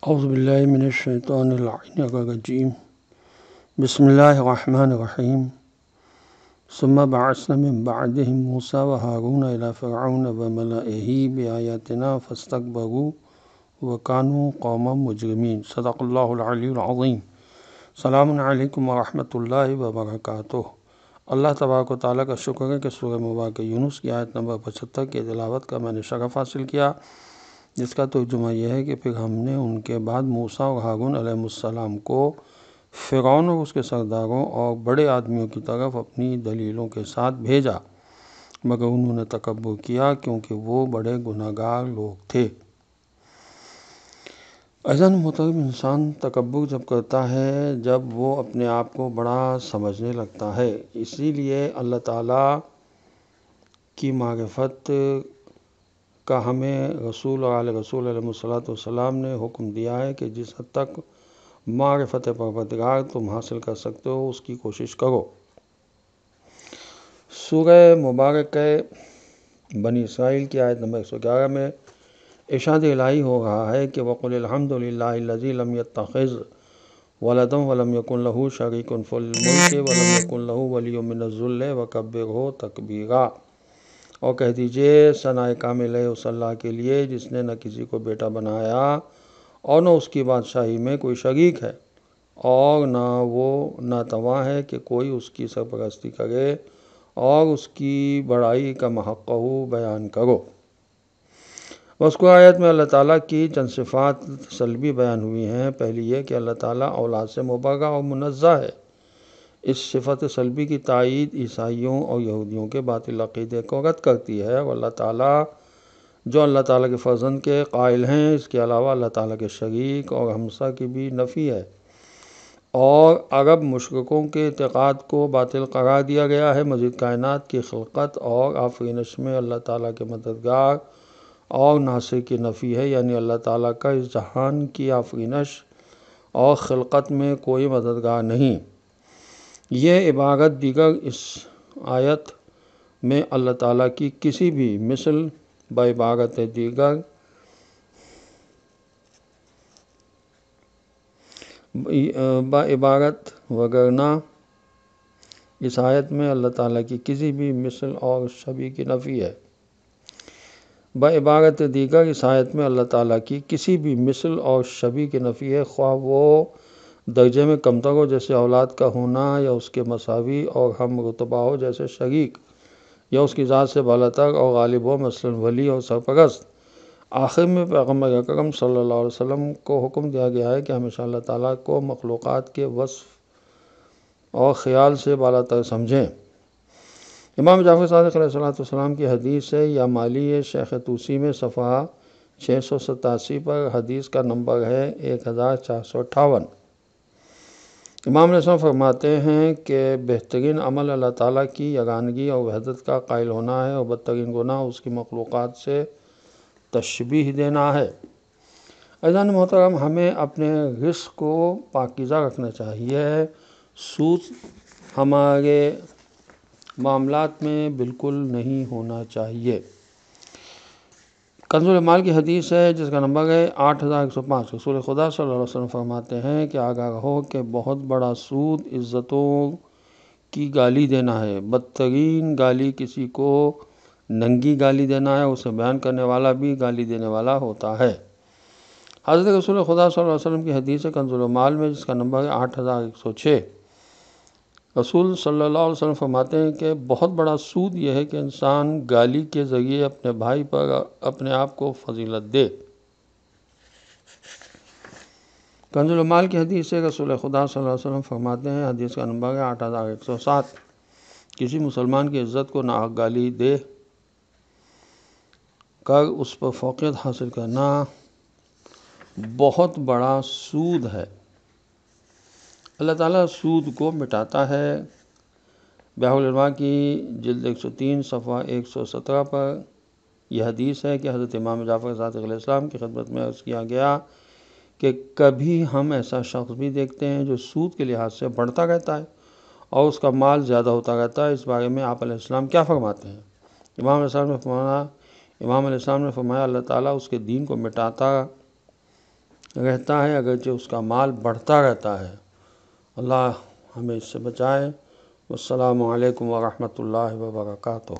اعوذ باللہ من الشیطان اللعین الرجیم بسم اللہ الرحمن الرحیم ثم بعثنا من بعدهم موسیٰ وہارون الی فرعون وملئہ بآیاتنا فاستکبروا وکانوا قوما مجرمین۔ صدق اللہ العلی العظیم۔ السلام علیکم ورحمۃ اللہ وبرکاتہ۔ اللہ تبارک و تعالیٰ کا شکر ہے کہ سورہ مبارکہ یونس کی آیت نمبر 75 کی تلاوت کا میں نے شرف حاصل کیا، جس کا ترجمہ یہ ہے کہ پھر ہم نے ان کے بعد موسیٰ اور ہارون علیہ السلام کو فرعون اور اس کے سرداروں اور بڑے آدمیوں کی طرف اپنی دلیلوں کے ساتھ بھیجا، مگر انہوں نے تکبر کیا کیونکہ وہ بڑے گناہ گار لوگ تھے۔ عزیزان محترم، انسان تکبر جب کرتا ہے جب وہ اپنے آپ کو بڑا سمجھنے لگتا ہے۔ اسی لیے اللہ تعالیٰ کی معرفت کا ہمیں رسول اور آل رسول علیہ السلام نے حکم دیا ہے کہ جس حد تک معرفت پروردگار تم حاصل کر سکتے ہو اس کی کوشش کرو۔ سورہ مبارکہ بنی اسرائیل کی آیت نمبر 111 میں ارشاد الہی ہو رہا ہے کہ وَقُلِ الْحَمْدُ لِلَّهِ الَّذِي لَمْ يَتَّخِذْ وَلَدًا وَلَمْ يَكُنْ لَهُ شَرِيكٌ فِي الْمُلْكِ وَلَمْ يَكُنْ لَهُ وَلِيٌّ مِّنَ الذُّلِّ وَكَبِّرْهُ تَكْبِيرًا۔ اور کہہ دیجئے ثناء کامل ہے اس اللہ کے لیے جس نے نہ کسی کو بیٹا بنایا اور نہ اس کی بادشاہی میں کوئی شریک ہے، اور نہ وہ ناتواں ہے کہ کوئی اس کی سرپرستی کرے، اور اس کی بڑائی کا محقہ بیان کرو۔ مذکورہ آیت میں اللہ تعالیٰ کی چند صفات سلبی بیان ہوئی ہیں۔ پہلی یہ کہ اللہ تعالیٰ اولاد سے مبرہ اور منزہ ہے۔ اس صفت سلبی کی تائید عیسائیوں اور یہودیوں کے باطل عقیدے کو رد کرتی ہے، اور اللہ تعالیٰ جو اللہ تعالیٰ کے فرزند کے قائل ہیں، اس کے علاوہ اللہ تعالیٰ کے شریک اور ہمسا کی بھی نفی ہے۔ اور عرب مشرکوں کے اعتقاد کو باطل قرار دیا گیا ہے۔ مزید کائنات کی خلقت اور آفرینش میں اللہ تعالیٰ کے مددگار اور ناصر کی نفی ہے، یعنی اللہ تعالیٰ کا اس جہان کی آفرینش اور خلقت میں کوئی مددگار نہیں۔ یہ عبارت دیگر اس آیت میں اللہ تعالیٰ کی کسی بھی مثل بعبارت دیگر بعبارت وگرنہ اس آیت میں اللہ تعالیٰ کی کسی بھی مثل اور شبیہ کی نفی ہے۔ بعبارت دیگر اس آیت میں اللہ تعالیٰ کی کسی بھی مثل اور شبیہ کی نفی ہے، خواہ وہ درجے میں کمتر ہو جیسے اولاد کا ہونا، یا اس کے مساوی اور ہم رتبہ ہو جیسے شریک، یا اس کی ذات سے بالاتر اور غالب ہو مثلا ولی اور سرپرست۔ آخر میں پیغمبر اکرم صلی اللہ علیہ وسلم کو حکم دیا گیا ہے کہ ہمیشہ اللہ تعالیٰ کو مخلوقات کے وصف اور خیال سے بالاتر سمجھیں۔ امام جعفر صادق علیہ السلام کی حدیث ہے، یا مالی شیخ توسی میں صفحہ 687 پر حدیث کا نمبر ہے 1458۔ امام علیہ السلام فرماتے ہیں کہ بہترین عمل اللہ تعالیٰ کی یگانگی اور وحدت کا قائل ہونا ہے، اور بدترین گناہ اس کی مخلوقات سے تشبیہ دینا ہے۔ عزیزان محترم، ہمیں اپنے رزق کو پاکیزہ رکھنا چاہیے۔ سود ہمارے معاملات میں بالکل نہیں ہونا چاہیے۔ کنز المال کی حدیث ہے جس کا نمبر ہے 8105۔ رسول خدا صلی اللہ علیہ وسلم فرماتے ہیں کہ آگاہ رہو کہ بہت بڑا سود عزتوں کی گالی دینا ہے۔ بدترین گالی کسی کو ننگی گالی دینا ہے، اسے بیان کرنے والا بھی گالی دینے والا ہوتا ہے۔ حضرت رسول خدا صلی اللہ علیہ وسلم کی حدیث ہے کنز المال میں جس کا نمبر ہے 8106۔ رسول صلی اللہ علیہ وسلم فرماتے ہیں کہ بہت بڑا سود یہ ہے کہ انسان گالی کے ذریعے اپنے بھائی پر اپنے آپ کو فضیلت دے۔ کنز المال کی حدیث ہے رسول خدا صلی اللہ علیہ وسلم فرماتے ہیں، حدیث کا نمبر ہے 8107، کسی مسلمان کی عزت کو ناحق گالی دے کر اس پر فوقیت حاصل کرنا بہت بڑا سود ہے۔ اللہ تعالیٰ سود کو مٹاتا ہے۔ بحر الانوار کی جلد 103 صفحہ 117 پر یہ حدیث ہے کہ حضرت امام جعفر صادق علیہ السلام کی خدمت میں عرض کیا گیا کہ کبھی ہم ایسا شخص بھی دیکھتے ہیں جو سود کے لحاظ سے بڑھتا رہتا ہے اور اس کا مال زیادہ ہوتا رہتا ہے، اس بارے میں آپ علیہ السلام کیا فرماتے ہیں؟ امام علیہ السلام نے فرمایا اللہ تعالیٰ اس کے دین کو مٹاتا رہتا ہے، اگرچہ اس کا مال بڑھتا رہتا ہے۔ اللہ ہمیں اس سے بچائے۔ والسلام علیکم ورحمۃ اللہ وبرکاتہ۔